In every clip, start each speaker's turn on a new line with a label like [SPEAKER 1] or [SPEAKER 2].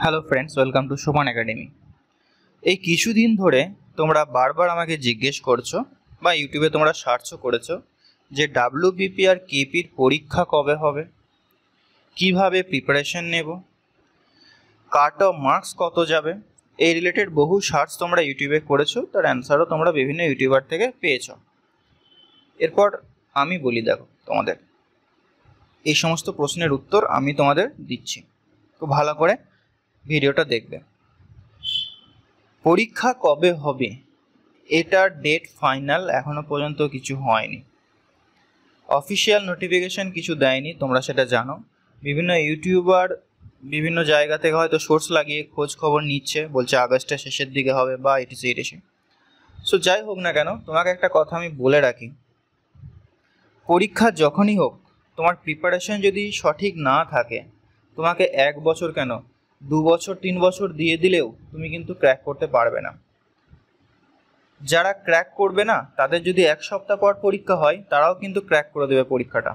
[SPEAKER 1] Hello friends, welcome to সোমান academy. এই কিছুদিন ধরে তোমরা বারবার আমাকে জিজ্ঞেস করছো বা ইউটিউবে তোমরা সার্চও করেছো যে ডাব্লিউবিপি আর কেপির পরীক্ষা কবে হবে, কিভাবে প্রিপারেশন নেব, কাট অফ মার্কস কত যাবে। এই রিলেটেড বহু সার্চ তোমরা ইউটিউবে করেছো, তার অ্যান্সারও তোমরা বিভিন্ন ইউটিউবার থেকে পেয়েছো। এরপর আমি বলি, দেখো তোমাদের এই সমস্ত প্রশ্নের উত্তর আমি তোমাদের দিচ্ছি, খুব ভালো করে ভিডিওটা দেখবে। পরীক্ষা কবে হবে এটার ডেট ফাইনাল এখনো পর্যন্ত কিছু হয়নি, অফিসিয়াল নোটিফিকেশন কিছু দেয়নি, তোমরা সেটা জানো। বিভিন্ন ইউটিউবার বিভিন্ন জায়গা থেকে হয়তো সোর্স লাগিয়ে খোঁজ খবর নিচ্ছে, বলছে আগস্টের শেষের দিকে হবে বা ইটিসি ইটিসি। সো যাই হোক না কেন, তোমাকে একটা কথা আমি বলে রাখি, পরীক্ষা যখনই হোক তোমার প্রিপারেশন যদি সঠিক না থাকে, তোমাকে 1 বছর কেন 2 বছর 3 বছর দিয়ে দিলেও তুমি কিন্তু ক্র্যাক করতে পারবে না। যারা ক্র্যাক করবে না তাদের যদি 1 সপ্তাহ পর পরীক্ষা হয়, তারাও কিন্তু ক্র্যাক করে দেবে পরীক্ষাটা,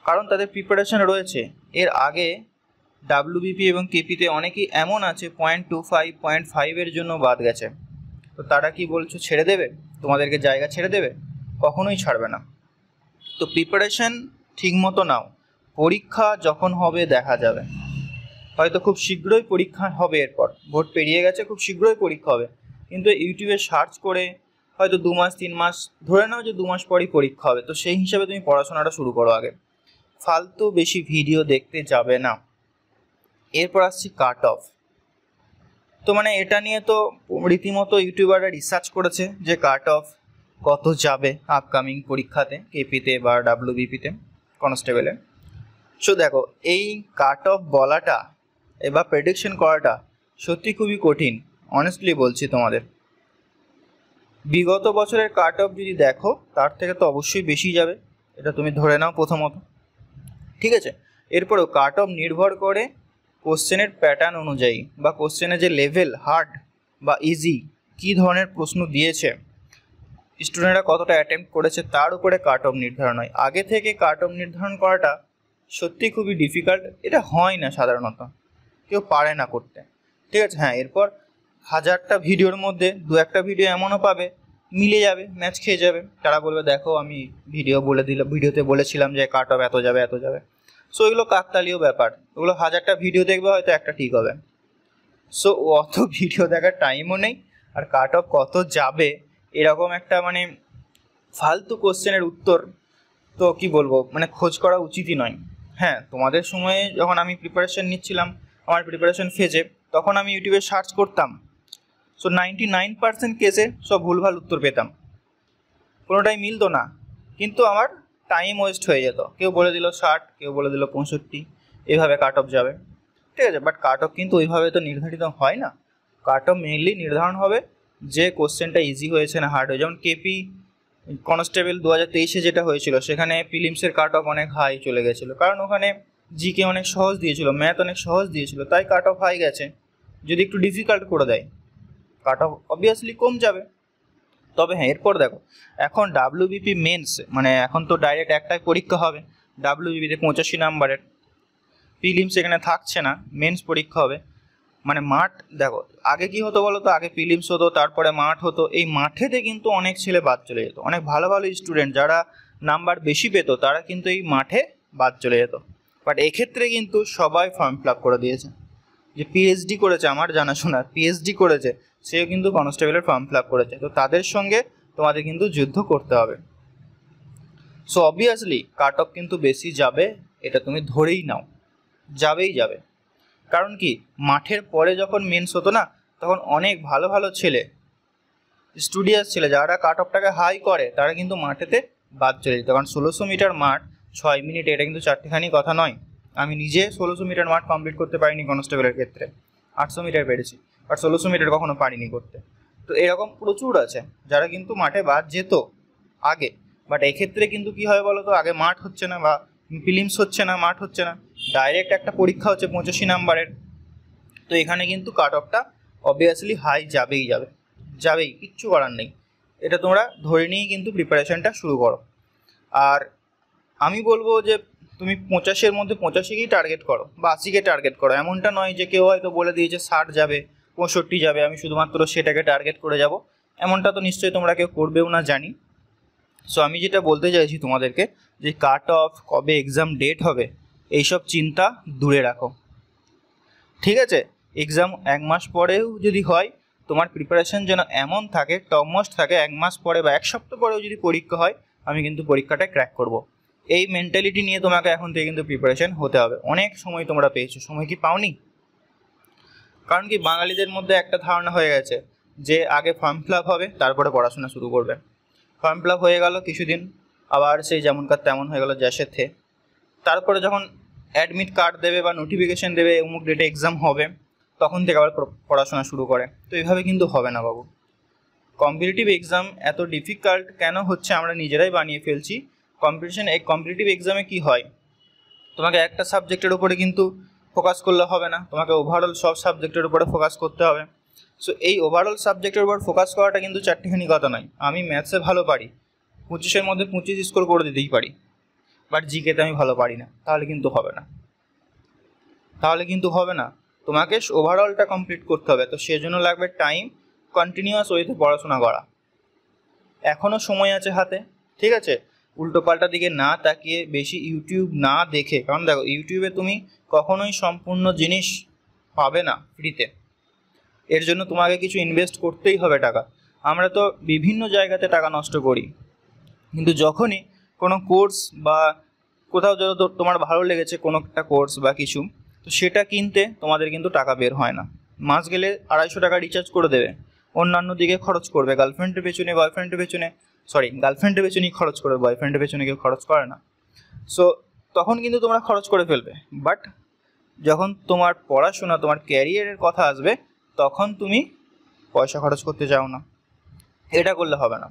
[SPEAKER 1] কারণ তাদের প্রিপারেশন রয়েছে। এর আগে ডাব্লিউবিপি এবং কেপিতে অনেকেই এমন আছে 0.25 0.5 জন্য বাদ গেছে। তো তারা কি বলছো ছেড়ে দেবে, তোমাদেরকে জায়গা ছেড়ে দেবে? কখনোই ছাড়বে না। তো প্রিপারেশন ঠিক মতো নাও, পরীক্ষা যখন হবে দেখা যাবে। হয়তো খুব শীঘ্রই পরীক্ষা হবে, এরপর ভোট পেরিয়ে গেছে, খুব শীঘ্রই পরীক্ষা হবে, কিন্তু ইউটিউবে সার্চ করে হয়তো 2 মাস 3 মাস ধরে নাও যে 2 মাস পরই পরীক্ষা হবে। তো সেই হিসাবে তুমি পড়াশোনাটা শুরু করো আগে, ফালতু বেশি ভিডিও দেখতে যাবে না। এরপর আসছি কাট অফ। তো মানে এটা নিয়ে তো রীতিমতো ইউটিউবাররা রিসার্চ করেছে যে কাট অফ কত যাবে আপকামিং পরীক্ষাতে, কেপিতে বা ডাব্লিউবিপিতে, কনস্টেবলে। সো দেখো, এই কাট অফ বলাটা এবার প্রেডিকশন করাটা সত্যি খুবই কঠিন, অনেস্টলি বলছি তোমাদের। বিগত বছরের কাট অফ যদি দেখো, তার থেকে তো অবশ্যই বেশি যাবে, এটা তুমি ধরে নাও প্রথমত, ঠিক আছে। এরপরেও কাট অফ নির্ভর করে কোশ্চেনের প্যাটার্ন অনুযায়ী বা কোশ্চেনের যে লেভেল, হার্ড বা ইজি, কী ধরনের প্রশ্ন দিয়েছে, স্টুডেন্টরা কতটা অ্যাটেম্প্ট করেছে, তার উপরে কাট অফ নির্ধারণ হয়। আগে থেকে কাট অফ নির্ধারণ করাটা সত্যি খুবই ডিফিকাল্ট, এটা হয় না সাধারণত, কেউ পারে না করতে, ঠিক আছে। হ্যাঁ, এরপর 1000টা ভিডিওর মধ্যে 2-1টা ভিডিও এমনও পাবে মিলে যাবে, ম্যাচ খেয়ে যাবে। তারা বলবে দেখো আমি ভিডিওতে বলেছিলাম যে কাট অফ এত যাবে এত যাবে। সো এগুলো কাকতালীয় ব্যাপার, ওগুলো 1000টা ভিডিও দেখবে, হয়তো একটা ঠিক হবে। সো অত ভিডিও দেখার টাইমও নেই, আর কাট অফ কত যাবে এরকম একটা মানে ফালতু কোশ্চেনের উত্তর তো কি বলবো, মানে খোঁজ করা উচিতই নয়। হ্যাঁ, তোমাদের সময়ে যখন আমি প্রিপারেশন নিচ্ছিলাম, আমার প্রিপারেশন ফেজে, তখন আমি ইউটিউবে সার্চ করতাম। সো 99% কেসে সব ভুলভাল উত্তর পেতাম, কোনোটাই মিলতো না, কিন্তু আমার টাইম ওয়েস্ট হয়ে যেত। কেউ বলে দিল 60, কেউ বলে দিল 65, এইভাবে কাট অফ যাবে, ঠিক আছে। বাট কাট অফ কিন্তু ওইভাবে তো নির্ধারিত হয় না। কাট অফ মেইনলি নির্ধারণ হবে যে কোশ্চেনটা ইজি হয়েছে না হার্ড হয়েছে। যেমন কেপি কনস্টেবল 2023-এ যেটা হয়েছিল, সেখানে প্রিলিমসের কাট অফ অনেক হাই চলে গেছিলো, কারণ ওখানে জিকে অনেক সহজ দিয়েছিল, ম্যাথ অনেক সহজ দিয়েছিল, তাই কাট অফ হাই গেছে। যদি একটু ডিফিকাল্ট করে দেয়, কাট অফ অবভিয়াসলি কম যাবে। তবে হ্যাঁ, এরপর দেখো, এখন ডাব্লিউবিপি মেন্স, মানে এখন তো ডাইরেক্ট একটাই পরীক্ষা হবে ডাব্লিউবিপিতে 85 নাম্বারের, প্রিলিমস এখানে থাকছে না, মেন্স পরীক্ষা হবে। মানে মাঠ দেখো, আগে কি হতো বলো তো, আগে প্রিলিমস হতো, তারপরে মাঠ হতো। এই মাঠেতে কিন্তু অনেক ছেলে বাদ চলে যেত, অনেক ভালো ভালো স্টুডেন্ট যারা নাম্বার বেশি পেতো তারা কিন্তু এই মাঠে বাদ চলে যেত। বাট এক্ষেত্রে কিন্তু সবাই ফর্ম ফিল আপ করে দিয়েছে। যে পিএইচডি করেছে, আমার জানাশোনা পিএইচডি করেছে, সেও কিন্তু কনস্টেবলের ফর্ম ফিল আপ করেছে। তো তাদের সঙ্গে তোমাদের কিন্তু যুদ্ধ করতে হবে। সো অবভিয়াসলি কাট অফ কিন্তু বেশি যাবে, এটা তুমি ধরেই নাও, যাবেই যাবে। কারণ কি, মাঠের পরে যখন মেন্স হতো না, তখন অনেক ভালো ভালো ছেলে, স্টুডিয়াস ছেলে যারা কাট অফটাকে হাই করে, তারা কিন্তু মাঠেতে বাদ চলে যেত। কারণ 1600 মিটার মাঠ 6 মিনিটে, এটা কিন্তু চারটেখানি কথা নয়। আমি নিজে 1600 মিটার মাঠ কমপ্লিট করতে পারিনি কনস্টেবলের ক্ষেত্রে, 800 মিটার পেরেছি, বাট 1600 মিটার কখনো পারিনি করতে। তো এরকম প্রচুর আছে যারা কিন্তু মাঠে বাদ যেত আগে। বাট এক্ষেত্রে কিন্তু কী হয় বলো তো, আগে মাঠ হচ্ছে না বা প্রিলিমস হচ্ছে না, মাঠ হচ্ছে না, ডাইরেক্ট একটা পরীক্ষা হচ্ছে 85 নাম্বারের। তো এখানে কিন্তু কাট অফটা অবভিয়াসলি হাই যাবেই যাবেই, কিচ্ছু করার নেই। এটা তোমরা ধরে নিয়েই কিন্তু প্রিপারেশনটা শুরু করো। আর আমি বলবো যে তুমি 50-এর মধ্যে 85কেই টার্গেট করো বা 80কে টার্গেট করো। এমনটা নয় যে কেউ হয়তো বলে দিয়েছে 60 যাবে, 65 যাবে, আমি শুধুমাত্র সেটাকে টার্গেট করে যাব, এমনটা তো নিশ্চয়ই তোমরা কেউ করবেও না জানি। সো আমি যেটা বলতে চাইছি তোমাদেরকে, যে কাট অফ, কবে এক্সাম ডেট হবে, এইসব চিন্তা দূরে রাখো। ঠিক আছে, এক্সাম 1 মাস পরেও যদি হয়, তোমার প্রিপারেশন যেন এমন থাকে, টপমোস্ট থাকে, 1 মাস পরে বা 1 সপ্তাহ পরেও যদি পরীক্ষা হয়, আমি কিন্তু পরীক্ষাটা ক্র্যাক করব। এই মেন্টালিটি নিয়ে তোমাকে এখন থেকে কিন্তু প্রিপারেশন হতে হবে। অনেক সময় তোমরা পেয়েছো, সময় কি পাওনি? কারণ কি, বাঙালিদের মধ্যে একটা ধারণা হয়ে গেছে যে আগে ফর্ম ফিল আপ হবে, তারপরে পড়াশোনা শুরু করবে। ফর্ম ফিল আপ হয়ে গেল কিছুদিন, আবার সেই যেমনকার তেমন হয়ে গেল জ্যাসে থে। তারপরে যখন অ্যাডমিট কার্ড দেবে বা নোটিফিকেশান দেবে অমুক ডেটে এক্সাম হবে, তখন থেকে আবার পড়াশোনা শুরু করে। তো এইভাবে কিন্তু হবে না বাবু। কম্পিটিটিভ এক্সাম এত ডিফিকাল্ট কেন হচ্ছে আমরা নিজেরাই বানিয়ে ফেলছি। কম্পিটিটিভ এক্সামে কি হয়, তোমাকে একটা সাবজেক্টের উপরে কিন্তু ফোকাস করলে হবে না, তোমাকে ওভারঅল সব সাবজেক্টের উপরে ফোকাস করতে হবে। সো এই ওভারঅল সাবজেক্টের উপর ফোকাস করাটা কিন্তু চারটিখানি কথা নয়। আমি ম্যাথসে ভালো পারি, 25-এর মধ্যে 25 স্কোর করে দিতেই পারি, বাট জিকেতে আমি ভালো পারি না, তাহলে কিন্তু হবে না। তোমাকে ওভারঅলটা কমপ্লিট করতে হবে। তো সেজন্য লাগবে টাইম, কন্টিনিউয়াস ওয়েতে পড়াশোনা করা। এখনও সময় আছে হাতে, ঠিক আছে? উল্টোপাল্টা দিকে না তাকিয়ে, বেশি ইউটিউব না দেখে, কারণ দেখো ইউটিউবে তুমি কখনোই সম্পূর্ণ জিনিস পাবে না ফ্রিতে। এর জন্য তোমাকে কিছু ইনভেস্ট করতেই হবে টাকা। আমরা তো বিভিন্ন জায়গাতে টাকা নষ্ট করি, কিন্তু যখনই কোনো কোর্স বা কোথাও যত তোমার ভালো লেগেছে কোনো একটা কোর্স বা কিছু, তো সেটা কিনতে তোমাদের কিন্তু টাকা বের হয় না। মাস গেলে 250 টাকা রিচার্জ করে দেবে, অন্যান্য দিকে খরচ করবে, গার্লফ্রেন্ডের পেছনে, গার্লফ্রেন্ডের পেছনেই খরচ করবে, বয়ফ্রেন্ডের পেছনে কেউ খরচ করে না। সো তখন কিন্তু তোমরা খরচ করে ফেলবে, বাট যখন তোমার পড়াশোনা, তোমার ক্যারিয়ারের কথা আসবে, তখন তুমি পয়সা খরচ করতে চাও না। এটা করলে হবে না।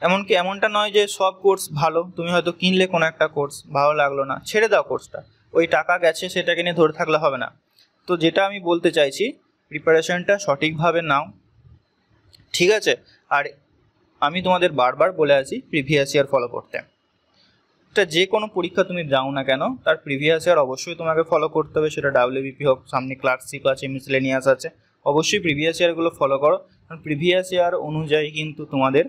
[SPEAKER 1] এমনকি এমনটা নয় যে সব কোর্স ভালো, তুমি হয়তো কিনলে কোনো একটা কোর্স ভালো লাগলো না, ছেড়ে দাও কোর্সটা, ওই টাকা গেছে সেটাকে নিয়ে ধরে থাকলে হবে না। তো যেটা আমি বলতে চাইছি, প্রিপারেশনটা সঠিকভাবে নাও, ঠিক আছে? আর আমি তোমাদের বারবার বলে আছি প্রিভিয়াস ইয়ার ফলো করতে। এটা যে কোনো পরীক্ষা তুমি দাও না কেন, তার প্রিভিয়াস ইয়ার অবশ্যই তোমাকে ফলো করতে হবে। সেটা WBP হোক, সামনে ক্লার্কশিপ আছে, মিসলেনিয়াস আছে, অবশ্যই প্রিভিয়াস ইয়ারগুলো ফলো করো। কারণ প্রিভিয়াস ইয়ার অনুযায়ী কিন্তু তোমাদের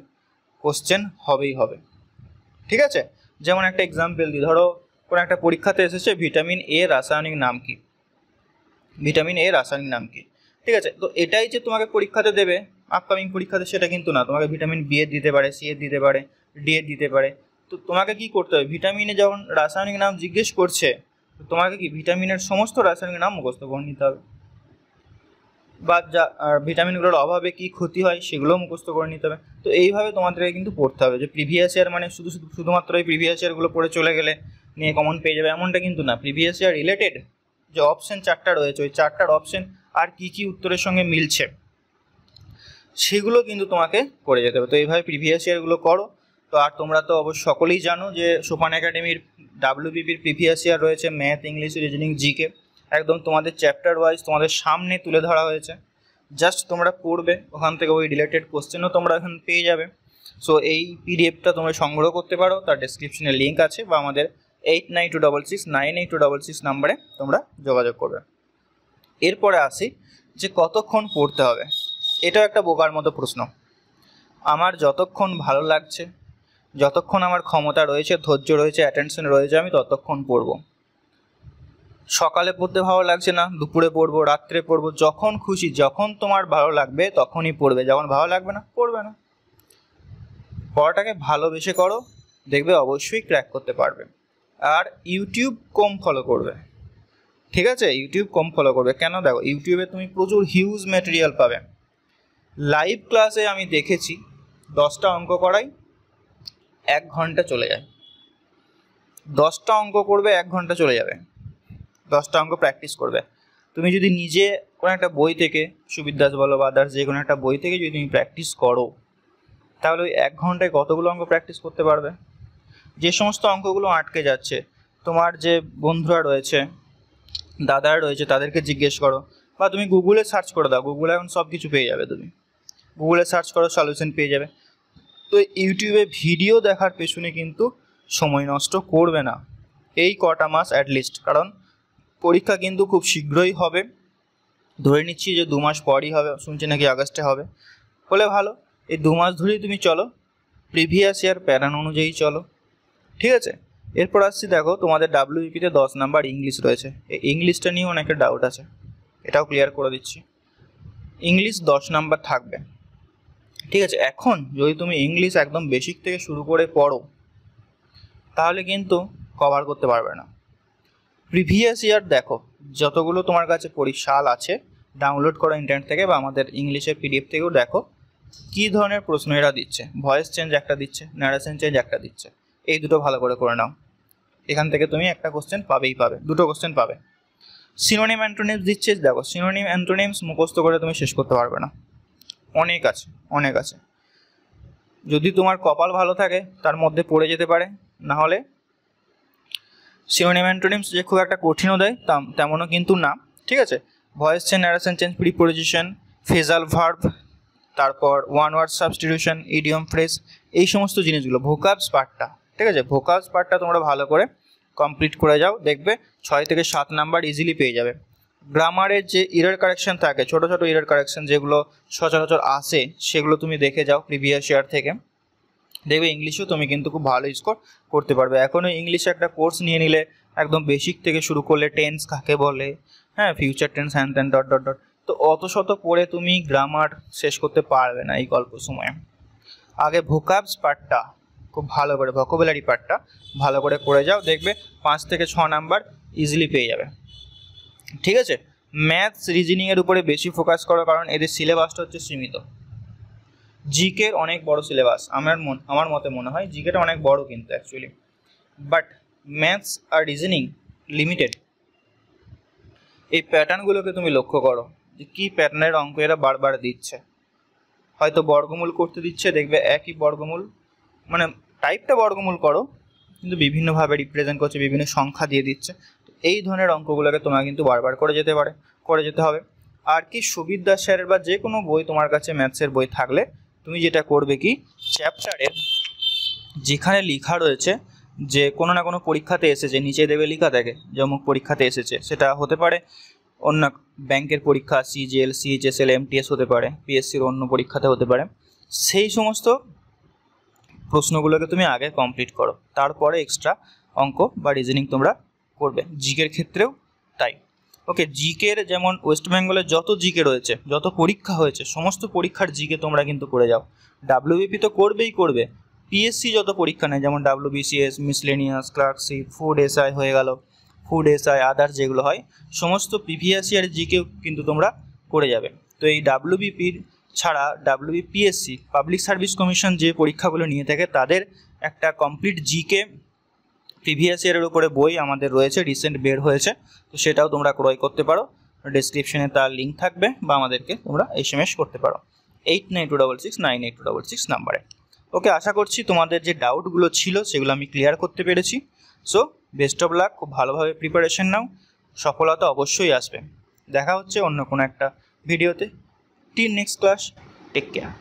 [SPEAKER 1] কোশ্চেন হবেই হবে, ঠিক আছে? যেমন একটা এক্সাম্পল দিই, ধরো কোনো একটা পরীক্ষাতে এসেছে ভিটামিন এ রাসায়নিক নাম কি, ঠিক আছে? তো এটাই যে তোমাকে পরীক্ষাতে দেবে আপকামিং পরীক্ষাতে, সেটা কিন্তু না। তোমাকে ভিটামিন বি এর দিতে পারে, সি এর দিতে পারে, ডি এর দিতে পারে। তো তোমাকে কি করতে হবে, ভিটামিনে যখন রাসায়নিক নাম জিজ্ঞেস করছে, তো তোমাকে কি ভিটামিনের সমস্ত রাসায়নিক নাম মুখস্থ করে নিতে হবে, বা যা ভিটামিনগুলোর অভাবে কি ক্ষতি হয় সেগুলোও মুখস্থ করে নিতে হবে। তো এইভাবে তোমাদেরকে কিন্তু পড়তে হবে। যে প্রিভিয়াস ইয়ার মানে শুধুমাত্র এই প্রিভিয়াস ইয়ারগুলো পড়ে চলে গেলে নিয়ে কমন পেয়ে যাবে, এমনটা কিন্তু না। প্রিভিয়াস ইয়ার রিলেটেড যে অপশন 4টা রয়েছে, ওই 4টার অপশন আর কি উত্তরের সঙ্গে মিলছে, সেগুলো কিন্তু তোমাকে করে যেতে হবে। তো এইভাবে প্রিভিয়াস ইয়ারগুলো করো। তো আর তোমরা তো অবশ্য সকলেই জানো যে সোপান একাডেমির WBPর প্রিভিয়াস ইয়ার রয়েছে, ম্যাথ, ইংলিশ, রিজনিং, জিকে, একদম তোমাদের চ্যাপ্টার ওয়াইজ তোমাদের সামনে তুলে ধরা হয়েছে। জাস্ট তোমরা পড়বে, ওখান থেকে ওই রিলেটেড কোশ্চেনও তোমরা এখন পেয়ে যাবে। সো এই পিডিএফটা তোমরা সংগ্রহ করতে পারো, তার ডেসক্রিপশনে লিঙ্ক আছে, বা আমাদের 8926698266 নাম্বারে তোমরা যোগাযোগ করবে। এরপরে আসি যে কতক্ষণ পড়তে হবে। এটাও একটা বোকার মতো প্রশ্ন। আমার যতক্ষণ ভালো লাগছে, যতক্ষণ আমার ক্ষমতা রয়েছে, ধৈর্য রয়েছে, অ্যাটেনশন রয়েছে, আমি ততক্ষণ পড়ব। সকালে পড়তে ভালো লাগছে না, দুপুরে পড়বো, রাত্রে পড়বো, যখন খুশি, যখন তোমার ভালো লাগবে তখনই পড়বে, যখন ভালো লাগবে না পড়বে না। পড়াটাকে ভালোবেসে করো, দেখবে অবশ্যই ক্র্যাক করতে পারবে। আর ইউটিউব কম ফলো করবে, ঠিক আছে? ইউটিউব কম ফলো করবে কেন? দেখো ইউটিউবে তুমি প্রচুর হিউজ ম্যাটেরিয়াল পাবে। লাইভ ক্লাসে আমি দেখেছি 10টা অঙ্ক করাই 1 ঘন্টা চলে যায়। 10টা অঙ্ক করবে 1 ঘন্টা চলে যাবে, 10টা অঙ্ক প্র্যাকটিস করবে। তুমি যদি নিজে কোনো একটা বই থেকে, সুবিদ্যাস বলো বা আদার্স যে কোনো একটা বই থেকে যদি তুমি প্র্যাকটিস করো, তাহলে ওই 1 ঘন্টায় কতগুলো অঙ্ক প্র্যাকটিস করতে পারবে? যে সমস্ত অঙ্কগুলো আটকে যাচ্ছে, তোমার যে বন্ধুরা রয়েছে, দাদারা রয়েছে, তাদেরকে জিজ্ঞেস করো, বা তুমি গুগলে সার্চ করে দাও, গুগলে এখন সব কিছু পেয়ে যাবে। তুমি গুগলে সার্চ করো, সলিউশন পেয়ে যাবে। তো ইউটিউবে ভিডিও দেখার পেছনে কিন্তু সময় নষ্ট করবে না, এই কটা মাস অ্যাটলিস্ট, কারণ পরীক্ষা কিন্তু খুব শীঘ্রই হবে, ধরে নিচ্ছি যে 2 মাস পরই হবে, শুনছি নাকি আগস্টে হবে, বলে ভালো। এই 2 মাস ধরেই তুমি চলো, প্রিভিয়াস ইয়ার প্যাটার্ন অনুযায়ী চলো, ঠিক আছে। এরপর আসছি, দেখো তোমাদের ডাব্লিউবিপিতে 10 নাম্বার ইংলিশ রয়েছে। এই ইংলিশটা নিয়ে অনেকের ডাউট আছে, এটাও ক্লিয়ার করে দিচ্ছি। ইংলিশ 10 নাম্বার থাকবে, ঠিক আছে। এখন যদি তুমি ইংলিশ একদম বেসিক থেকে শুরু করে পড়ো তাহলে কিন্তু কভার করতে পারবে না। প্রিভিয়াস ইয়ার দেখো, যতগুলো তোমার কাছে সাল আছে, ডাউনলোড করো ইন্টারনেট থেকে বা আমাদের ইংলিশের পিডিএফ থেকেও দেখো কী ধরনের প্রশ্ন এরা দিচ্ছে। ভয়েস চেঞ্জ একটা দিচ্ছে, ন্যারেশন চেঞ্জ একটা দিচ্ছে, এই দুটো ভালো করে নাও। এখান থেকে তুমি একটা কোশ্চেন পাবেই পাবে, দুটো কোশ্চেন পাবে। সিনোনিম অ্যান্টোনিমস দিচ্ছে, দেখো সিনোনিম অ্যান্টোনিমস মুখস্থ করে তুমি শেষ করতে পারবে না, অনেক আছে অনেক আছে। যদি তোমার কপাল ভালো থাকে তার মধ্যে পড়ে যেতে পারে, না হলে সিনোনিম অ্যান্টোনিমস যে খুব একটা কঠিনও দেয় তেমনও কিন্তু না, ঠিক আছে। Voice change, narration change, preposition, phrasal verb, তারপর one word substitution, idiom phrase, এই সমস্ত জিনিসগুলো, ভোকাবস পার্টটা, ঠিক আছে। ভোকাবস পার্টটা তোমরা ভালো করে কমপ্লিট করে যাও, দেখবে 6 থেকে 7 নাম্বার ইজিলি পেয়ে যাবে। গ্রামারের যে ইরার কারেকশন থাকে, ছোটো ছোটো ইরার কারেকশন যেগুলো সচরাচর আসে, সেগুলো তুমি দেখে যাও প্রিভিয়াস ইয়ার থেকে, দেখবে ইংলিশেও তুমি কিন্তু খুব ভালো স্কোর করতে পারবে। এখনও ইংলিশে একটা কোর্স নিয়ে নিলে একদম বেসিক থেকে শুরু করলে, টেন্স কাকে বলে, হ্যাঁ ফিউচার টেন্স, হ্যান ত্যান ডট ডট ডট, তো অত শত পড়ে তুমি গ্রামার শেষ করতে পারবে না এই অল্প সময়ে। আগে ভোকাবস পার্টটা খুব ভালো করে, ভোকাবুলারি পার্টটা ভালো করে যাও, দেখবে 5 থেকে 6 নাম্বার ইজিলি পেয়ে যাবে, ঠিক আছে। ম্যাথস রিজনিংয়ের উপরে বেশি ফোকাস করো, কারণ এদের সিলেবাসটা হচ্ছে সীমিত। জিকের অনেক বড় সিলেবাস, আমার মতে মনে হয় জিকেটা অনেক বড় কিন্তু অ্যাকচুয়ালি, বাট ম্যাথস আর রিজনিং লিমিটেড। এই প্যাটার্নগুলোকে তুমি লক্ষ্য করো যে কী প্যাটার্নের অঙ্ক এরা বারবার দিচ্ছে। হয়তো বর্গমূল করতে দিচ্ছে, দেখবে একই বর্গমূল, মানে টাইপটা বর্গমূল করো কিন্তু বিভিন্নভাবে রিপ্রেজেন্ট করছে, বিভিন্ন সংখ্যা দিয়ে দিচ্ছে। এই ধরনের অঙ্কগুলোকে তোমার কিন্তু বারবার করে যেতে হবে। আর কি, সুবিদ্যা স্যারের বা যে কোনো বই তোমার কাছে ম্যাথসের বই থাকলে তুমি যেটা করবে কি, চ্যাপ্টারের যেখানে লেখা রয়েছে যে কোনো না কোনো পরীক্ষাতে এসেছে, নিচে দেবে লেখা থাকে যে অমুক পরীক্ষাতে এসেছে, সেটা হতে পারে অন্য ব্যাংকের পরীক্ষা, সিজিএল, সিএইচএসএল, এমটিএস হতে পারে, পিএসসির অন্য পরীক্ষাতে হতে পারে, সেই সমস্ত প্রশ্নগুলোকে তুমি আগে কমপ্লিট করো, তারপরে এক্সট্রা অঙ্ক বা রিজনিং তোমরা করবে। জিকের ক্ষেত্রেও তাই। ওকে, জিকের যেমন ওয়েস্ট বেঙ্গলের যত জিকে রয়েছে, যত পরীক্ষা হয়েছে, সমস্ত পরীক্ষার জিকে তোমরা কিন্তু করে যাও। ডাব্লিউবিপি তো করবে, পিএসসি যত পরীক্ষা নেয়, যেমন WBCS, miscellaneous, clerkship, food SI হয়ে গেল, ফুড এসআই, আদার্স যেগুলো হয়, সমস্ত প্রিভিয়াস ইয়ার জিকেও কিন্তু তোমরা করে যাবে। তো এই ডাব্লিউবিপির ছাড়া ডাব্লিউবিপিএসসি, পাবলিক সার্ভিস কমিশন যে পরীক্ষাগুলো নিয়ে থাকে, তাদের একটা কমপ্লিট জিকে প্রিভিয়াস ইয়ারের উপরে বই আমাদের রয়েছে, রিসেন্ট বের হয়েছে, তো সেটাও তোমরা ক্রয় করতে পারো, ডেসক্রিপশনে তার লিঙ্ক থাকবে, বা আমাদেরকে তোমরা SMS করতে পারো 8926698266 নাম্বারে। ওকে, আশা করছি তোমাদের যে ডাউটগুলো ছিল সেগুলো আমি ক্লিয়ার করতে পেরেছি। সো বেস্ট অফ লাক, খুব ভালোভাবে প্রিপারেশন নাও, সফলতা অবশ্যই আসবে। দেখা হচ্ছে অন্য কোনো একটা ভিডিওতে। Till next class, take care.